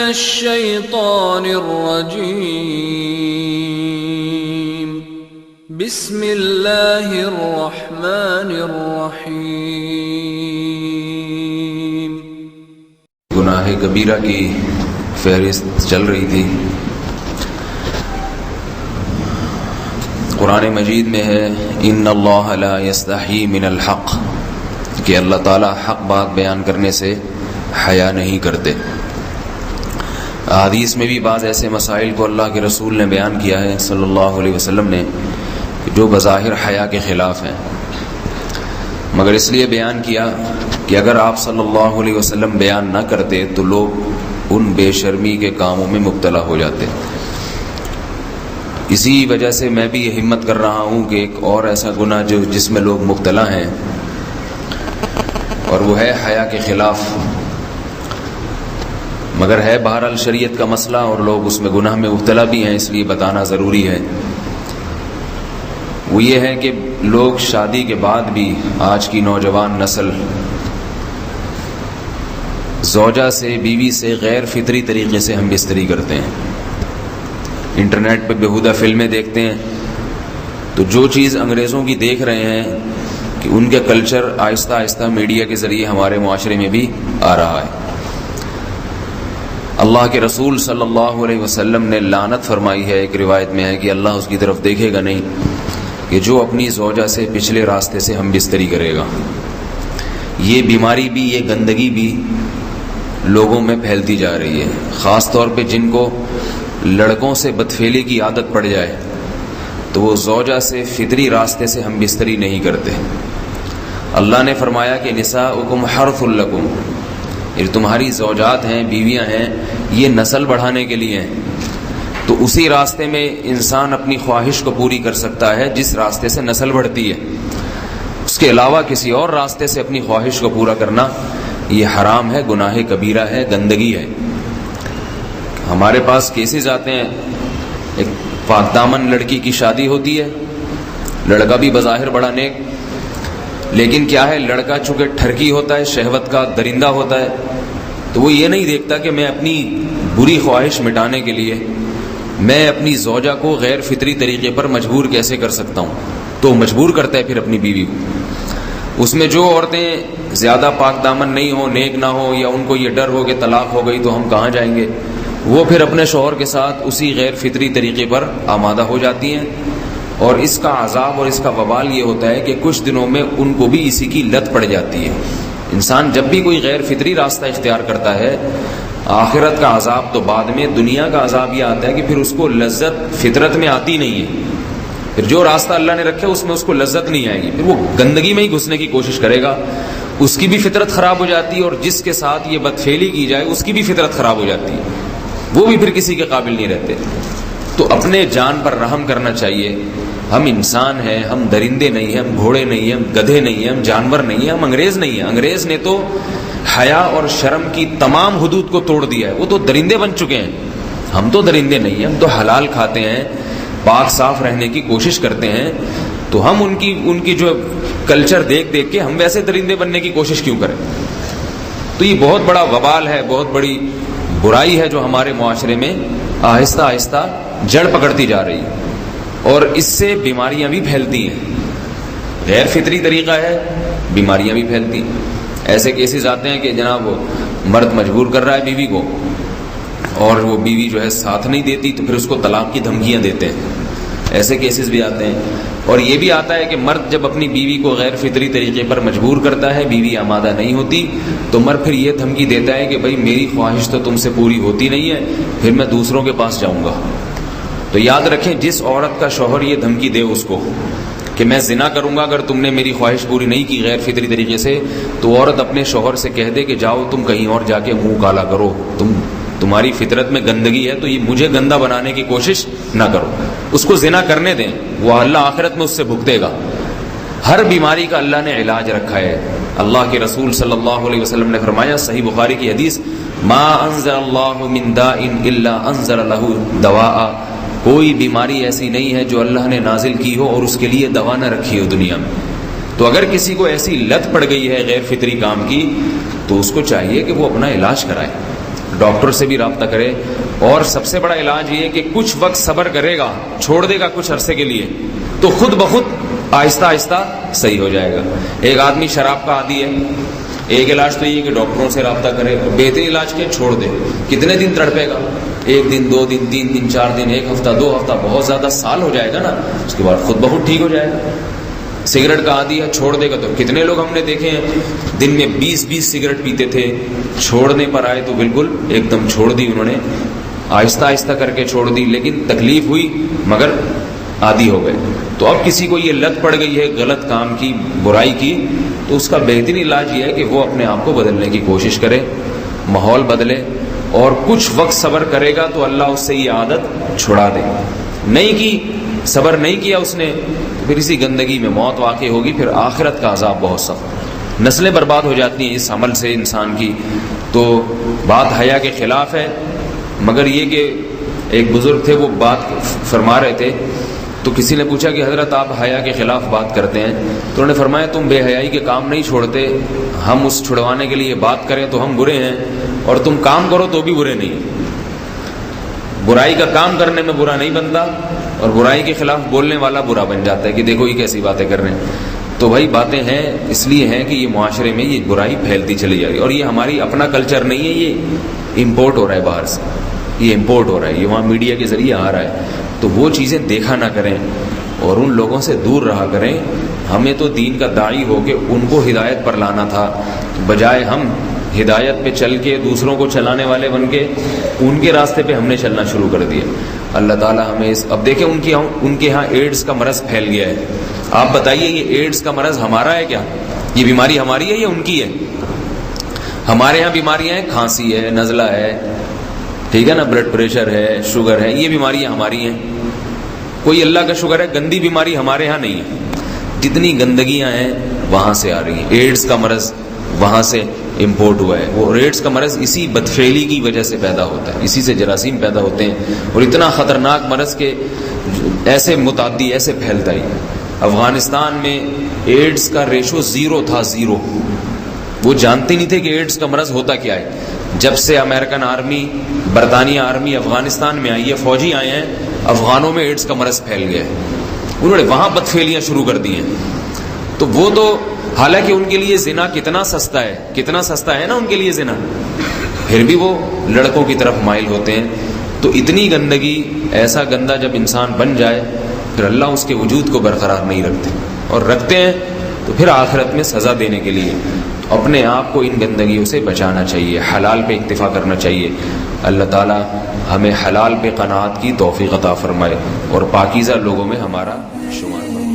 الشیطان الرجیم بسم اللہ الرحمن الرحیم۔ گناہ کبیرہ کی فہرست چل رہی تھی۔ قرآن مجید میں ہے ان اللہ لا یستحیی من الحق، کہ اللہ تعالیٰ حق بات بیان کرنے سے حیا نہیں کرتے۔ حدیث میں بھی بعض ایسے مسائل کو اللہ کے رسول نے بیان کیا ہے صلی اللہ علیہ وسلم نے جو بظاہر حیا کے خلاف ہیں، مگر اس لیے بیان کیا کہ اگر آپ صلی اللہ علیہ وسلم بیان نہ کرتے تو لوگ ان بے شرمی کے کاموں میں مبتلا ہو جاتے۔ اسی وجہ سے میں بھی یہ ہمت کر رہا ہوں کہ ایک اور ایسا گناہ جس میں لوگ مبتلا ہیں، اور وہ ہے حیا کے خلاف، مگر ہے بہرحال شریعت کا مسئلہ اور لوگ اس میں گناہ میں مبتلا بھی ہیں، اس لیے بتانا ضروری ہے۔ وہ یہ ہے کہ لوگ شادی کے بعد بھی آج کی نوجوان نسل زوجہ سے، بیوی سے غیر فطری طریقے سے ہم بستری کرتے ہیں۔ انٹرنیٹ پہ بیہودہ فلمیں دیکھتے ہیں، تو جو چیز انگریزوں کی دیکھ رہے ہیں کہ ان کے کلچر آہستہ آہستہ میڈیا کے ذریعے ہمارے معاشرے میں بھی آ رہا ہے۔ اللہ کے رسول صلی اللہ علیہ وسلم نے لعنت فرمائی ہے، ایک روایت میں ہے کہ اللہ اس کی طرف دیکھے گا نہیں کہ جو اپنی زوجہ سے پچھلے راستے سے ہم بستری کرے گا۔ یہ بیماری بھی، یہ گندگی بھی لوگوں میں پھیلتی جا رہی ہے، خاص طور پہ جن کو لڑکوں سے بدفعلی کی عادت پڑ جائے تو وہ زوجہ سے فطری راستے سے ہم بستری نہیں کرتے۔ اللہ نے فرمایا کہ نساؤکم حرث لکم، یہ تمہاری زوجات ہیں، بیویاں ہیں، یہ نسل بڑھانے کے لیے ہیں۔ تو اسی راستے میں انسان اپنی خواہش کو پوری کر سکتا ہے جس راستے سے نسل بڑھتی ہے، اس کے علاوہ کسی اور راستے سے اپنی خواہش کو پورا کرنا یہ حرام ہے، گناہ کبیرہ ہے، گندگی ہے۔ ہمارے پاس کیسز آتے ہیں، ایک پاک دامن لڑکی کی شادی ہوتی ہے، لڑکا بھی بظاہر بڑا نیک، لیکن کیا ہے، لڑکا چونکہ ٹھرکی ہوتا ہے، شہوت کا درندہ ہوتا ہے، تو وہ یہ نہیں دیکھتا کہ میں اپنی بری خواہش مٹانے کے لیے میں اپنی زوجہ کو غیر فطری طریقے پر مجبور کیسے کر سکتا ہوں، تو مجبور کرتا ہے پھر اپنی بیوی کو۔ اس میں جو عورتیں زیادہ پاک دامن نہیں ہوں، نیک نہ ہوں، یا ان کو یہ ڈر ہو کہ طلاق ہو گئی تو ہم کہاں جائیں گے، وہ پھر اپنے شوہر کے ساتھ اسی غیر فطری طریقے پر آمادہ ہو جاتی ہیں، اور اس کا عذاب اور اس کا وبال یہ ہوتا ہے کہ کچھ دنوں میں ان کو بھی اسی کی لت پڑ جاتی ہے۔ انسان جب بھی کوئی غیر فطری راستہ اختیار کرتا ہے، آخرت کا عذاب تو بعد میں، دنیا کا عذاب یہ آتا ہے کہ پھر اس کو لذت فطرت میں آتی نہیں ہے، پھر جو راستہ اللہ نے رکھا اس میں اس کو لذت نہیں آئے گی، پھر وہ گندگی میں ہی گھسنے کی کوشش کرے گا، اس کی بھی فطرت خراب ہو جاتی ہے، اور جس کے ساتھ یہ بدفعلی کی جائے اس کی بھی فطرت خراب ہو جاتی ہے، وہ بھی پھر کسی کے قابل نہیں رہتے۔ تو اپنے جان پر رحم کرنا چاہیے۔ ہم انسان ہیں، ہم درندے نہیں ہیں، ہم گھوڑے نہیں ہیں، ہم گدھے نہیں ہیں، ہم جانور نہیں ہیں، ہم انگریز نہیں ہیں۔ انگریز نے تو حیا اور شرم کی تمام حدود کو توڑ دیا ہے، وہ تو درندے بن چکے ہیں۔ ہم تو درندے نہیں ہیں، ہم تو حلال کھاتے ہیں، پاک صاف رہنے کی کوشش کرتے ہیں، تو ہم ان کی جو کلچر دیکھ کے ہم ویسے درندے بننے کی کوشش کیوں کریں؟ تو یہ بہت بڑا وبال ہے، بہت بڑی برائی ہے جو ہمارے معاشرے میں آہستہ آہستہ جڑ پکڑتی جا رہی ہے، اور اس سے بیماریاں بھی پھیلتی ہیں۔ غیر فطری طریقہ ہے، بیماریاں بھی پھیلتی ہیں۔ ایسے کیسز آتے ہیں کہ جناب مرد مجبور کر رہا ہے بیوی کو، اور وہ بیوی جو ہے ساتھ نہیں دیتی تو پھر اس کو طلاق کی دھمکیاں دیتے ہیں، ایسے کیسز بھی آتے ہیں۔ اور یہ بھی آتا ہے کہ مرد جب اپنی بیوی کو غیر فطری طریقے پر مجبور کرتا ہے، بیوی آمادہ نہیں ہوتی، تو مرد پھر یہ دھمکی دیتا ہے کہ بھائی میری خواہش تو تم سے پوری ہوتی نہیں ہے، پھر میں دوسروں کے پاس جاؤں گا۔ تو یاد رکھیں، جس عورت کا شوہر یہ دھمکی دے اس کو کہ میں زنا کروں گا اگر تم نے میری خواہش پوری نہیں کی غیر فطری طریقے سے، تو عورت اپنے شوہر سے کہہ دے کہ جاؤ تم کہیں اور جا کے منہ کالا کرو، تمہاری فطرت میں گندگی ہے تو یہ مجھے گندا بنانے کی کوشش نہ کرو، اس کو زنا کرنے دیں، وہ اللہ آخرت میں اس سے بھگتے گا۔ ہر بیماری کا اللہ نے علاج رکھا ہے۔ اللہ کے رسول صلی اللہ علیہ وسلم نے فرمایا، صحیح بخاری کی حدیث، ما انزل اللہ من داء الا انزل له دواء، کوئی بیماری ایسی نہیں ہے جو اللہ نے نازل کی ہو اور اس کے لیے دوا نہ رکھی ہو دنیا میں۔ تو اگر کسی کو ایسی لت پڑ گئی ہے غیر فطری کام کی تو اس کو چاہیے کہ وہ اپنا علاج کرائے، ڈاکٹر سے بھی رابطہ کرے، اور سب سے بڑا علاج یہ کہ کچھ وقت صبر کرے گا، چھوڑ دے گا کچھ عرصے کے لیے، تو خود بخود آہستہ آہستہ صحیح ہو جائے گا۔ ایک آدمی شراب کا عادی ہے، ایک علاج تو یہ کہ ڈاکٹروں سے رابطہ کرے، بہترین علاج کے چھوڑ دے، کتنے دن تڑپے گا؟ 1 دن 2 دن 3 دن 4 دن 1 ہفتہ 2 ہفتہ، بہت زیادہ سال ہو جائے گا نا، اس کے بعد خود بخود ٹھیک ہو جائے گا۔ سگریٹ کا عادی ہے، چھوڑ دے گا، تو کتنے لوگ ہم نے دیکھے ہیں دن میں 20 سگریٹ پیتے تھے، چھوڑنے پر آئے تو بالکل ایک دم چھوڑ دی انہوں نے، آہستہ آہستہ کر کے چھوڑ دی، لیکن تکلیف ہوئی مگر عادی ہو گئے۔ تو اب کسی کو یہ لت پڑ گئی ہے غلط کام کی، برائی کی، تو اس کا بہترین علاج یہ ہے کہ وہ اپنے آپ کو بدلنے کی کوشش کرے، ماحول بدلے، اور کچھ وقت صبر کرے گا تو اللہ اس سے یہ عادت چھڑا دے۔ نہیں کی، صبر نہیں کیا اس نے، پھر اسی گندگی میں موت واقع ہوگی، پھر آخرت کا عذاب بہت سخت، نسلیں برباد ہو جاتی ہیں اس عمل سے انسان کی۔ تو بات حیا کے خلاف ہے، مگر یہ کہ ایک بزرگ تھے، وہ بات فرما رہے تھے، تو کسی نے پوچھا کہ حضرت آپ حیا کے خلاف بات کرتے ہیں، تو انہوں نے فرمایا تم بے حیائی کے کام نہیں چھوڑتے، ہم اس چھڑوانے کے لیے بات کریں تو ہم برے ہیں، اور تم کام کرو تو بھی برے نہیں۔ برائی کا کام کرنے میں برا نہیں بنتا، اور برائی کے خلاف بولنے والا برا بن جاتا ہے کہ دیکھو یہ کیسی باتیں کر رہے ہیں۔ تو وہی باتیں ہیں، اس لیے ہیں کہ یہ معاشرے میں یہ برائی پھیلتی چلی جا رہی ہے، اور یہ ہماری اپنا کلچر نہیں ہے، یہ امپورٹ ہو رہا ہے باہر سے، یہ امپورٹ ہو رہا ہے، یہ وہاں میڈیا کے ذریعے آ رہا ہے۔ تو وہ چیزیں دیکھا نہ کریں اور ان لوگوں سے دور رہا کریں۔ ہمیں تو دین کا داعی ہو کے ان کو ہدایت پر لانا تھا، بجائے ہم ہدایت پہ چل کے دوسروں کو چلانے والے بن کے ان کے راستے پہ ہم نے چلنا شروع کر دیا۔ اللہ تعالیٰ ہمیں اب دیکھیں ان کے ہاں ایڈز کا مرض پھیل گیا ہے۔ آپ بتائیے یہ ایڈز کا مرض ہمارا ہے کیا؟ یہ بیماری ہماری ہے یا ان کی ہے؟ ہمارے ہاں بیماریاں ہیں، کھانسی ہے، نزلہ ہے، ٹھیک ہے نا، بلڈ پریشر ہے، شوگر ہے، یہ بیماریاں ہماری ہیں۔ کوئی اللہ کا شکر ہے گندی بیماری ہمارے ہاں نہیں ہے، جتنی گندگیاں ہیں وہاں سے آ رہی ہیں۔ ایڈز کا مرض وہاں سے امپورٹ ہوا ہے، وہ ایڈز کا مرض اسی بدفعلی کی وجہ سے پیدا ہوتا ہے، اسی سے جراثیم پیدا ہوتے ہیں، اور اتنا خطرناک مرض کہ ایسے متعدی ایسے پھیلتا ہی۔ افغانستان میں ایڈز کا ریشو 0 تھا، 0۔ وہ جانتے نہیں تھے کہ ایڈز کا مرض ہوتا کیا ہے۔ جب سے امریکن آرمی، برطانیہ آرمی افغانستان میں آئی ہے، فوجی آئے ہیں، افغانوں میں ایڈز کا مرض پھیل گیا ہے، انہوں نے وہاں بدفعلیاں شروع کر دی ہیں۔ تو وہ تو حالانکہ ان کے لیے زنا کتنا سستا ہے، کتنا سستا ہے نا ان کے لیے زنا، پھر بھی وہ لڑکوں کی طرف مائل ہوتے ہیں۔ تو اتنی گندگی، ایسا گندا جب انسان بن جائے پھر اللہ اس کے وجود کو برقرار نہیں رکھتے، اور رکھتے ہیں تو پھر آخرت میں سزا دینے کے لیے اپنے آپ کو ان گندگیوں سے بچانا چاہیے، حلال پہ اکتفا کرنا چاہیے۔ اللہ تعالی ہمیں حلال پہ قناعت کی توفیق عطا فرمائے اور پاکیزہ لوگوں میں ہمارا شمار فرمائے۔